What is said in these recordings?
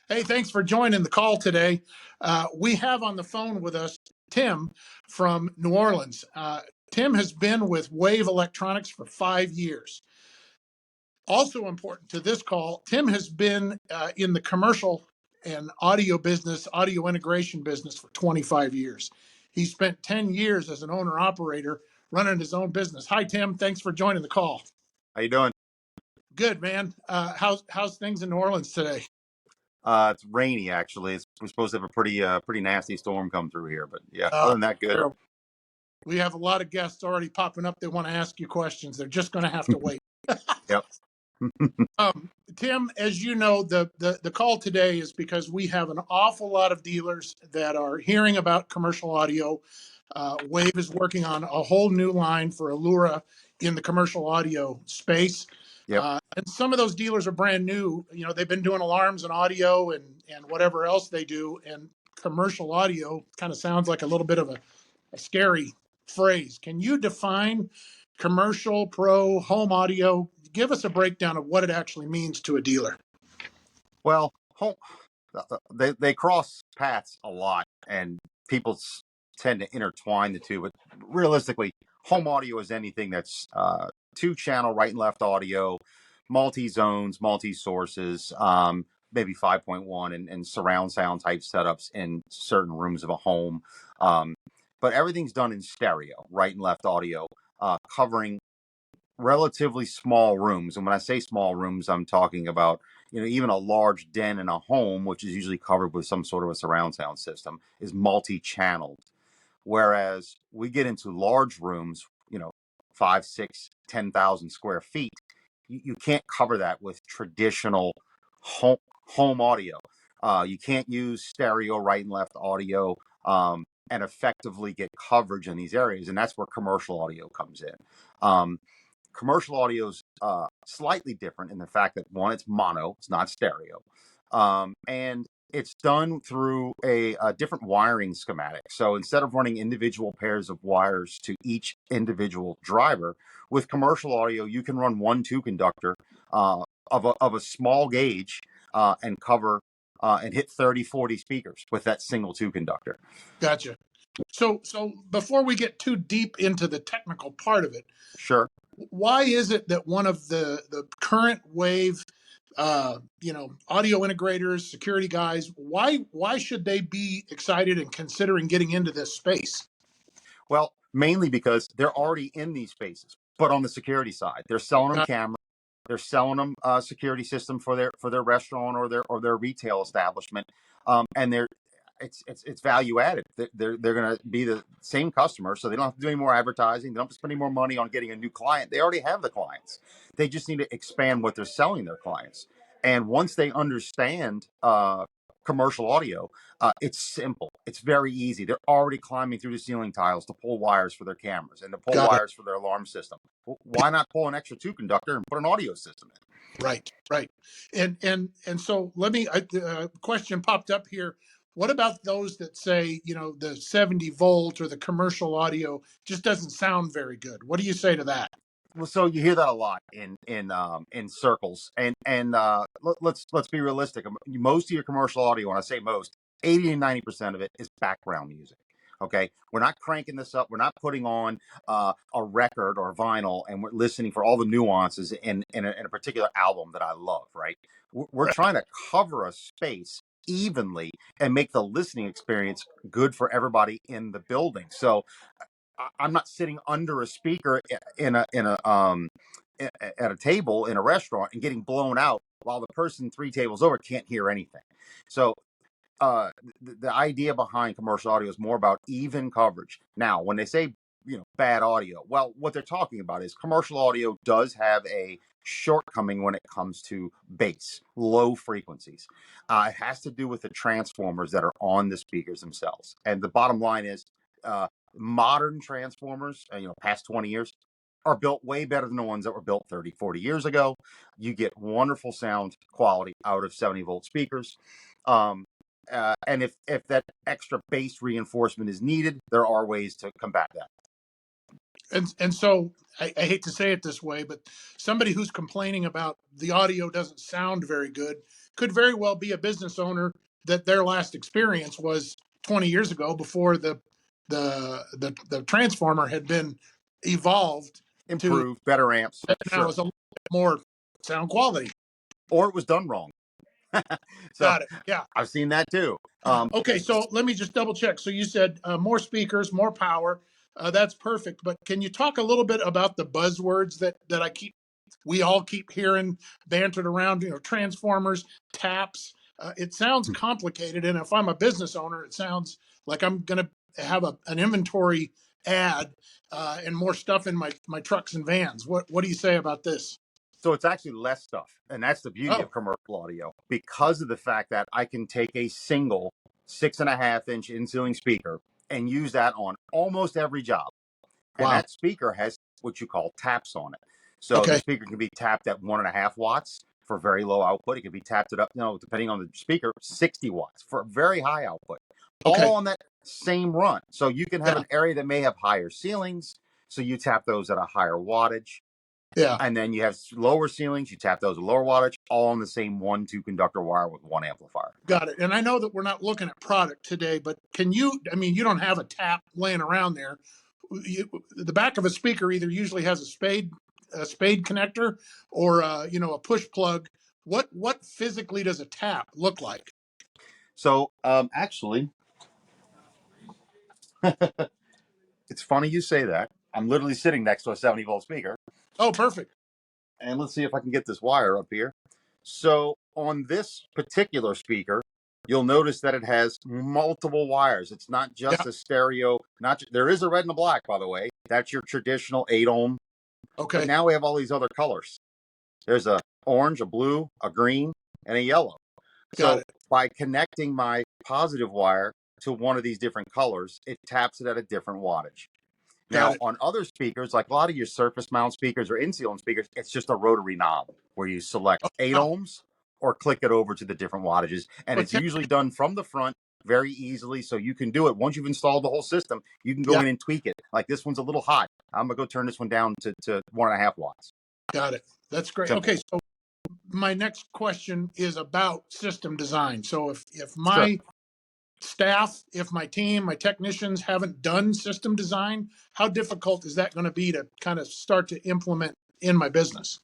Hey, thanks for joining the call today. We have on the phone with us Tim from New Orleans. Tim has been with Wave Electronics for 5 years. Also important to this call, Tim has been in the commercial and audio business, audio integration business for 25 years. He spent 10 years as an owner operator running his own business. Hi, Tim. Thanks for joining the call. How you doing? Good, man. How's things in New Orleans today? It's rainy actually. We're supposed to have a pretty nasty storm come through here, but yeah, Uh, other than that, good. we have a lot of guests already popping up. They want to ask you questions. They're just going to have to wait. Yep. Tim, as you know, the call today is because we have an awful lot of dealers that are hearing about commercial audio. Wave is working on a whole new line for Elura in the commercial audio space. Yep. And some of those dealers are brand new. You know, they've been doing alarms and audio and whatever else they do. And commercial audio kind of sounds like a little bit of a scary phrase. Can you define commercial, pro, home audio? Give us a breakdown of what it actually means to a dealer. Well, they cross paths a lot, and people tend to intertwine the two. But realistically, home audio is anything that's two-channel right and left audio, multi-zones, multi-sources, maybe 5.1 and surround sound type setups in certain rooms of a home. But everything's done in stereo, right and left audio, covering relatively small rooms. And when I say small rooms, I'm talking about, even a large den in a home, which is usually covered with some sort of a surround sound system, is multi-channeled. Whereas we get into large rooms, 5, 6, 10,000 square feet, you can't cover that with traditional home audio. You can't use stereo right and left audio and effectively get coverage in these areas. And that's where commercial audio comes in. Commercial audio is slightly different in the fact that, one, it's mono, it's not stereo, and it's done through a different wiring schematic. So instead of running individual pairs of wires to each individual driver, with commercial audio, you can run one two conductor of a small gauge and cover and hit 30, 40 speakers with that single two conductor. Gotcha. So before we get too deep into the technical part of it, Sure. why is it that one of the current Wave audio integrators, security guys, why should they be excited and considering getting into this space? Well, mainly because they're already in these spaces, but on the security side, they're selling them cameras, they're selling them a security system for their restaurant or their retail establishment, and it's value added. They're going to be the same customer, so they don't have to do any more advertising. They don't have to spend any more money on getting a new client. They already have the clients. They just need to expand what they're selling their clients. And once they understand commercial audio, it's simple. It's very easy. They're already climbing through the ceiling tiles to pull wires for their cameras and to pull Got it. wires for their alarm system. Why not pull an extra two conductor and put an audio system in? Right. And so let me, a question popped up here. What about those that say, the 70 volt or the commercial audio just doesn't sound very good? What do you say to that? Well, so you hear that a lot in circles, and let's be realistic. Most of your commercial audio, when I say most, 80 to 90% of it is background music. Okay, we're not cranking this up. We're not putting on a record or vinyl, and we're listening for all the nuances in a particular album that I love. Right, we're trying to cover a space evenly and make the listening experience good for everybody in the building. So I'm not sitting under a speaker at a table in a restaurant and getting blown out while the person three tables over can't hear anything. So the idea behind commercial audio is more about even coverage. Now, when they say bad audio, well, what they're talking about is commercial audio does have a shortcoming when it comes to bass, low frequencies. It has to do with the transformers that are on the speakers themselves. And the bottom line is, modern transformers, past 20 years, are built way better than the ones that were built 30, 40 years ago. You get wonderful sound quality out of 70 volt speakers. And if that extra bass reinforcement is needed, there are ways to combat that. And so I hate to say it this way, but somebody who's complaining about the audio doesn't sound very good, could very well be a business owner that their last experience was 20 years ago before the transformer had been evolved to Improved, better amps, now sure. is a little bit more sound quality. Or it was done wrong. So Got it. Yeah. I've seen that too. Okay, so let me just double check. So you said more speakers, more power. That's perfect. But can you talk a little bit about the buzzwords that we all keep hearing bantered around? You know, transformers, taps. It sounds complicated, and if I'm a business owner, it sounds like I'm going to have an inventory ad and more stuff in my trucks and vans. What do you say about this? So it's actually less stuff. And that's the beauty Oh, of commercial audio because of the fact that I can take a single 6.5-inch in ceiling speaker and use that on almost every job. And wow. that speaker has what you call taps on it. So the Okay, speaker can be tapped at 1.5 watts for very low output. It can be tapped it up, depending on the speaker, 60 watts for very high output, okay, all on that same run. So you can have yeah, an area that may have higher ceilings. So you tap those at a higher wattage. yeah. And then you have lower ceilings, you tap those at lower wattage, all on the same 1-2 conductor wire with one amplifier. Got it. And I know that we're not looking at product today, but I mean, you don't have a tap laying around there. The back of a speaker either usually has a spade connector or a push plug. What physically does a tap look like? So actually, it's funny you say that. I'm literally sitting next to a 70-volt speaker. Oh, perfect. And let's see if I can get this wire up here. So on this particular speaker, you'll notice that it has multiple wires. It's not Yeah. just a stereo. There is a red and a black, by the way. That's your traditional 8 ohm. But Okay. now we have all these other colors. There's a orange, a blue, a green, and a yellow. Got So it. by connecting my positive wire to one of these different colors, it taps it at a different wattage. Got Now, it. on other speakers, like a lot of your surface mount speakers or in-ceiling speakers, it's just a rotary knob where you select Oh, 8 wow. ohms or click it over to the different wattages. And But it's usually done from the front very easily. So you can do it once you've installed the whole system. You can go yeah, in and tweak it. Like this one's a little hot. I'm going to go turn this one down to 1.5 watts. got it. That's great. Simple. Okay, so my next question is about system design. So if Sure. my staff, if my team, my technicians haven't done system design, how difficult is that going to be to kind of start to implement in my business?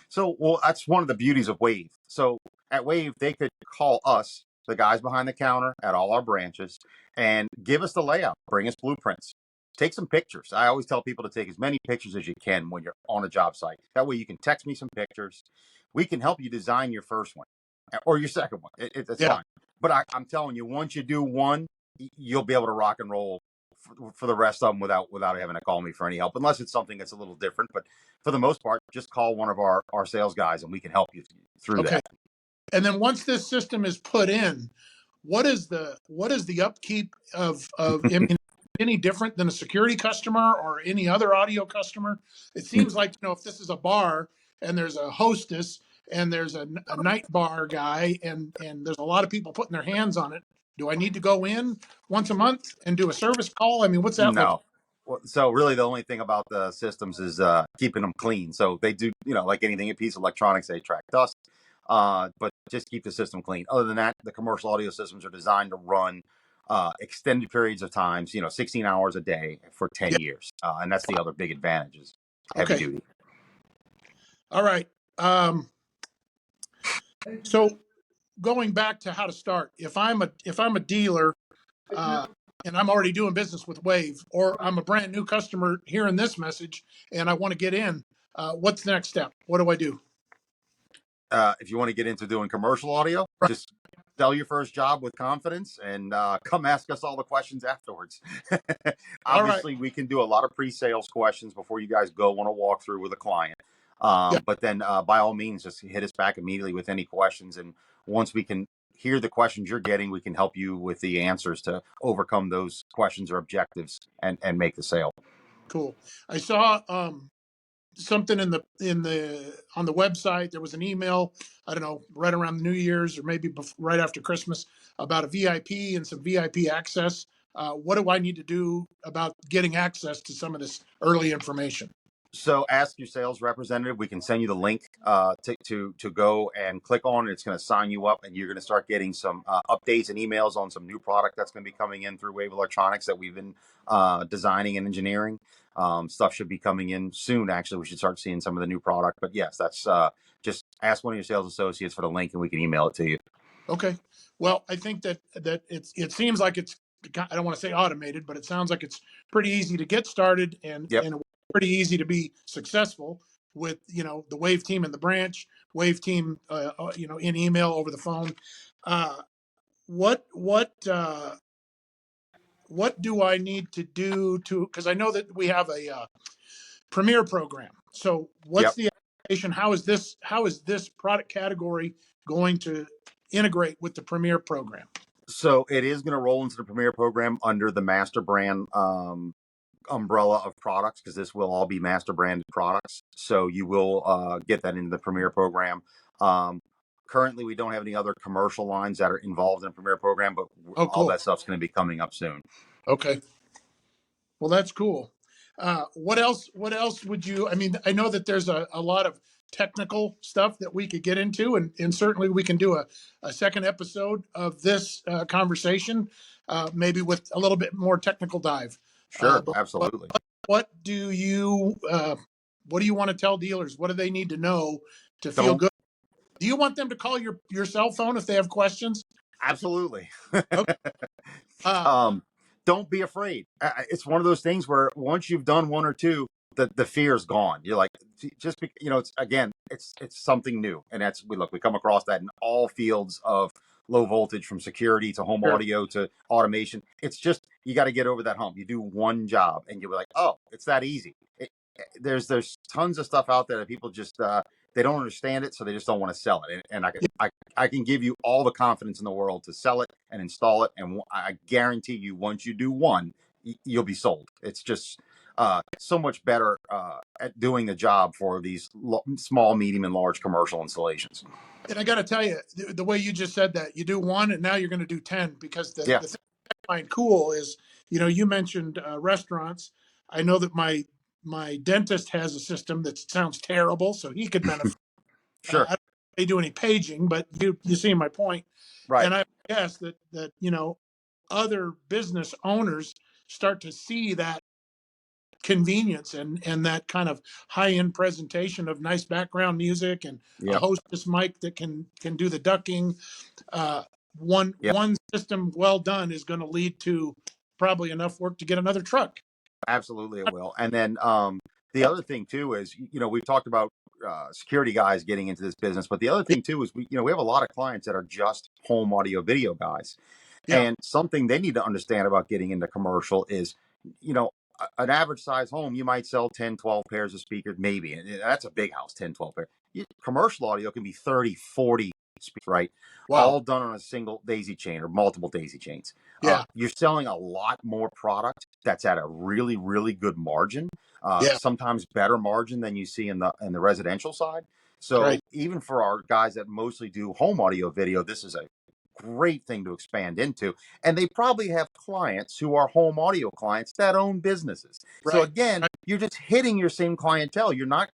So, well, that's one of the beauties of Wave. So at Wave, they could call us, the guys behind the counter at all our branches, and give us the layout, bring us blueprints, take some pictures. I always tell people to take as many pictures as you can when you're on a job site. That way you can text me some pictures. We can help you design your first one or your second one. It's Yeah. fine. But I'm telling you, once you do one, you'll be able to rock and roll for the rest of them without having to call me for any help, unless it's something that's a little different. But for the most part, just call one of our sales guys and we can help you through Okay. that. And then once this system is put in, what is the upkeep of I mean, any different than a security customer or any other audio customer? It seems like, if this is a bar and there's a hostess and there's a night bar guy and there's a lot of people putting their hands on it, do I need to go in once a month and do a service call? I mean, what's that look like? No. Well, so really the only thing about the systems is keeping them clean. So they do, like anything, a piece of electronics, they track dust, but just keep the system clean. Other than that, the commercial audio systems are designed to run extended periods of times, 16 hours a day for 10 Yeah. years. And that's the other big advantage is heavy Okay. duty. All right. So going back to how to start, if I'm a dealer uh, and I'm already doing business with Wave, or I'm a brand new customer hearing this message and I want to get in, what's the next step? What do I do? If you want to get into doing commercial audio, Right. just sell your first job with confidence and come ask us all the questions afterwards. All right. Obviously, we can do a lot of pre-sales questions before you guys go on a walkthrough with a client. Yeah. But then by all means, just hit us back immediately with any questions. And once we can hear the questions you're getting, we can help you with the answers to overcome those questions or objectives and make the sale. Cool. I saw something in the on the website. There was an email, I don't know, right around New Year's or maybe right after Christmas, about a VIP and some VIP access. What do I need to do about getting access to some of this early information? So ask your sales representative. We can send you the link to go and click on it. It's going to sign you up, and you're going to start getting some updates and emails on some new product that's going to be coming in through Wave Electronics that we've been designing and engineering. Stuff should be coming in soon. Actually, we should start seeing some of the new product. But yes, that's just ask one of your sales associates for the link, and we can email it to you. Okay. Well, I think that it seems like it's, I don't want to say automated, but it sounds like it's pretty easy to get started and Yep. pretty easy to be successful with, the Wave team in the branch, Wave team, in email, over the phone. Uh, what what do I need to do to, because I know that we have a Premier program. So what's Yep. the application? How is this product category going to integrate with the Premier program? So it is going to roll into the Premier program under the master brand umbrella of products, because this will all be master branded products. So you will get that into the Premier program. Currently, we don't have any other commercial lines that are involved in the Premier program, but Oh, all cool. that stuff's going to be coming up soon. Okay. Well, that's cool. What else? What else would you? I mean, I know that there's a lot of technical stuff that we could get into, and certainly we can do a second episode of this conversation, maybe with a little bit more technical dive. Sure, But absolutely. what do you what do you want to tell dealers? What do they need to know to feel Don't good? Do you want them to call your cell phone if they have questions? absolutely. Okay. Uh, um, don't be afraid. It's one of those things where once you've done one or two, the fear is gone. You're like, just it's again, it's something new, and we come across that in all fields of low voltage, from security to home sure. audio to automation. It's just you got to get over that hump. You do one job, and you'll be like, oh, it's that easy. There's tons of stuff out there that people just they don't understand it, so they just don't want to sell it. And I can give you all the confidence in the world to sell it and install it, and I guarantee you, once you do one, you'll be sold. It's just so much better at doing the job for these small, medium, and large commercial installations. And I got to tell you, the way you just said that, you do one and now you're going to do 10, because Yeah, the thing I find cool is, you mentioned restaurants. I know that my dentist has a system that sounds terrible, so he could benefit. sure, I don't think they do any paging, but you see my point. right, And I guess that other business owners start to see that convenience and that kind of high end presentation of nice background music and a yeah, hostess mic that can do the ducking. uh, yeah. one system well done is going to lead to probably enough work to get another truck. Absolutely, it will. And then the other thing too is, we've talked about security guys getting into this business, but the other Yeah, thing too is we have a lot of clients that are just home audio video guys, yeah, and something they need to understand about getting into commercial is, you know, an average size home, you might sell 10, 12 pairs of speakers, maybe, and that's a big house, 10, 12 pairs. Commercial audio can be 30, 40 speakers, right? wow, All done on a single daisy chain or multiple daisy chains. yeah, You're selling a lot more product that's at a really, really good margin. yeah, Sometimes better margin than you see in the residential side. right, So even for our guys that mostly do home audio video, this is a great thing to expand into. And they probably have clients who are home audio clients that own businesses. So right, again, right. you're just hitting your same clientele. You're not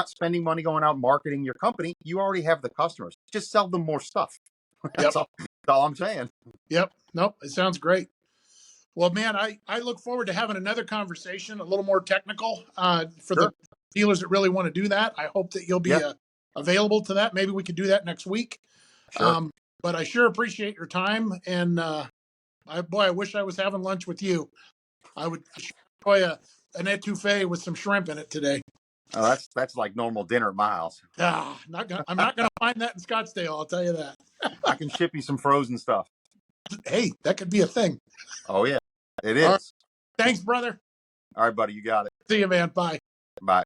spending money going out marketing your company. You already have the customers. Just sell them more stuff. Yep, That's all I'm saying. yep. Nope, it sounds great. Well, man, I look forward to having another conversation, a little more technical, for the Sure. dealers that really want to do that. I hope that you'll Yeah. be available to that. Maybe we could do that next week. Sure. Um, but I sure appreciate your time, and I wish I was having lunch with you. I would enjoy an etouffee with some shrimp in it today. Oh, that's like normal dinner at my house. I'm not gonna find that in Scottsdale. I'll tell you that. I can ship you some frozen stuff. Hey, that could be a thing. Oh yeah, it All right, is. thanks, brother. All right, buddy, you got it. See you, man. Bye. Bye.